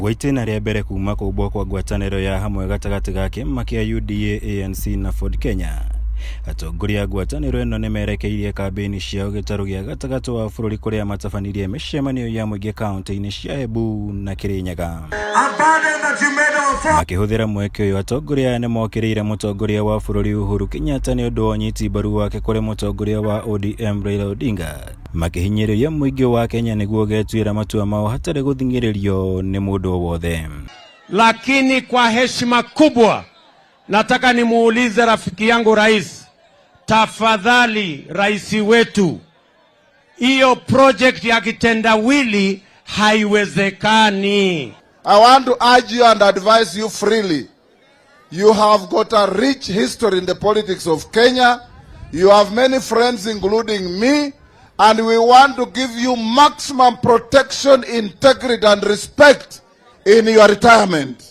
Waitena rĩa mbere kuma kũmbwo kwa ngwatanĩro ya hamwe gatagati ga kĩama kĩa UDA, ANC na Ford Kenya. Atongoria ngwatanĩro ĩno nĩmerekeirie kambĩini ciao gĩtarũ gĩa gatagati wa bũrũri kũrĩa matabanirie mĩcemanio ya mũingĩ kaunti-ini cia Embu na Kirinyaga. Makĩhũthĩra mweke ũyũ, atongoria nĩmokĩrĩire mũtongoria wa bũrũri Uhuru Kenyatta nĩ ũndũ wa ũnyiti mbaru wake kũrĩ mũtongoria wa ODM Raila Odinga, makĩhinyĩrĩria mũingĩ wa Kenya nĩguo getuĩra matua mao hatarĩ gũthingĩrĩrio nĩ mũndũ o wothe. Lakini kwa heshima kubwa nataka nimuulize rafiki yangu rais, tafadhali rais wetu, hiyo project ya kitendawili haiwezekani. I want to urge you and advise you freely. You have got a rich history in the politics of Kenya. You have many friends including me, and we want to give you maximum protection, integrity and respect in your retirement.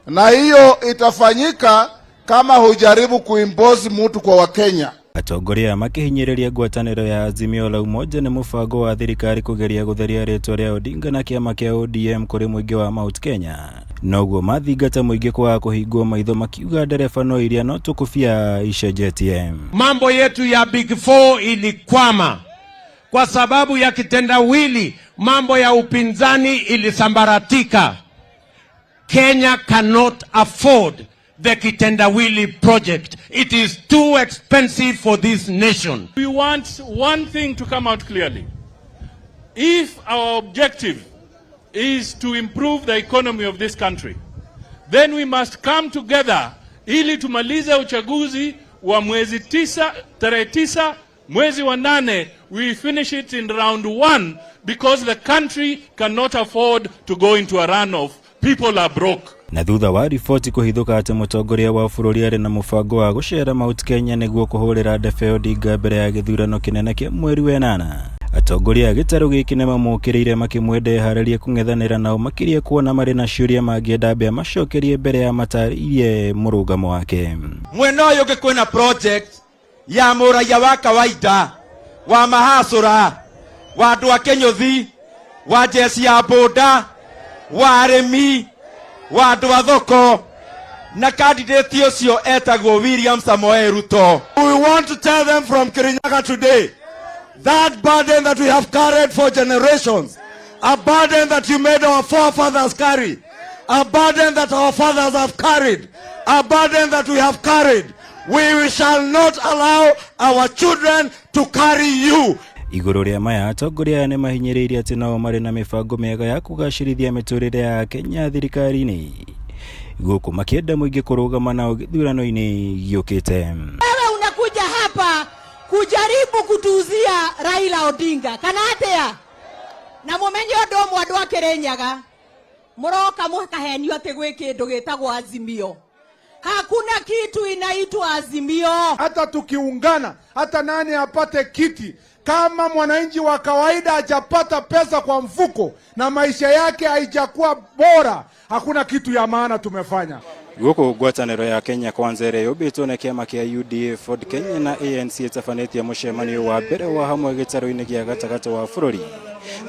Na hiyo itafanyika kama hujaribu kuimpose mtu kwa Wakenya. Atongoria makihinyĩrĩria ngwatanĩro ya Azimio la Umoja nĩ mũbango wa thirikari kũgeria gũtheria rĩtwa rĩa Odinga na kĩama kĩa ODM kũrĩ mũingĩ wa Mount Kenya. Noguo mathingata mũingĩ kwa kũhingwo maitho makiuga ndereba no iria no tũkũbia icenjetie. Mambo yetu ya Big Four ilikwama kwa sababu ya kitendawili, mambo ya upinzani ilisambaratika. Kenya cannot afford the kitendawili project. It is too expensive for this nation. We want one thing to come out clearly. If our objective is to improve the economy of this country, then we must come together ili tumalize uchaguzi wa mwezi 9, tarehe 9 mwezi wa 8. We finish it in round 1 because the country cannot afford to go into a runoff. People are broke. Na thutha wa riboti kũhithũka atĩ mũtongoria wa bũrũri arĩ na mũbango wa gũcera Mount Kenya nĩguo kũhũrĩra ndebe Odinga mbere ya gĩthurano kĩnene kĩa mweri wa 8, atongoria gĩtarũ gĩkĩ nĩmamũkĩrĩire makĩmwenda eharĩrie kũng'ethanĩra nao, makĩria kuona marĩ na ciũria mangĩenda ambe amacokerie mbere ya matarĩrie mũrũgamo wake. Mwena ũyũ ũngĩ kwĩna project ya mũraia wa kawaida, wa mahacũra, wa andũ a Kenyuthi, wa jeci ya boda, wa arĩmi, wa andũ a thoko, na candidate ũcio etagwo William Ruto. We want to tell them from Kirinyaga today, that burden that we have carried for generations, a burden that you made our forefathers carry, a burden that our fathers have carried, a burden that we have carried, we shall not allow our children to carry you. Igũrũ rĩa maya, atongoria nĩ mahinyĩrĩirie atĩ nao marĩ na mĩbango mĩega ya kũgacĩrithia mĩtũrĩre ya Kenya thirikari-inĩ, gũkũ makĩenda mũingĩ kũrũgama nao gĩthurano-inĩ gĩũkĩte. Wewe unakuja hapa kujaribu kutuuzia Raila Odinga kana atia? Na mumenye ũndũ ũmwe andũ a Kirinyaga, mũroka mũkahenio atĩ gwĩ kĩndũ gĩtagwo Azimio. Hakuna kitu inaitwa Azimio. Hata tukiungana, hata nani apate kiti, kama mwananchi wa kawaida hajapata pesa kwa mfuko na maisha yake haijakuwa bora, hakuna kitu ya maana tumefanya. Gũkũ ngwatanĩro ya Kenya Kwanza ĩrĩa yũmbĩtwo nĩ kĩama kĩa UDA, Ford Kenya na ANC ĩtabanĩtie mũcemanio wa mbere wa hamwe gĩtarũ-inĩ gĩa gatagati wa bũrũri.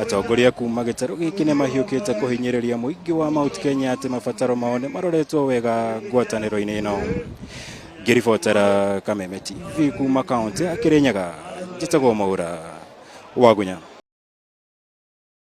Atongoria kuma gĩtarũ gĩkĩ nĩ mahiũkĩte kũhinyĩrĩria mũingĩ wa Mount Kenya atĩ mabataro mao nĩ maroretwo wega ngwatanĩro-inĩ ĩno. Ngĩribotera Kameme TV kuma kaunti ya Kirinyaga, njĩtagwo Mwaura Wagunya.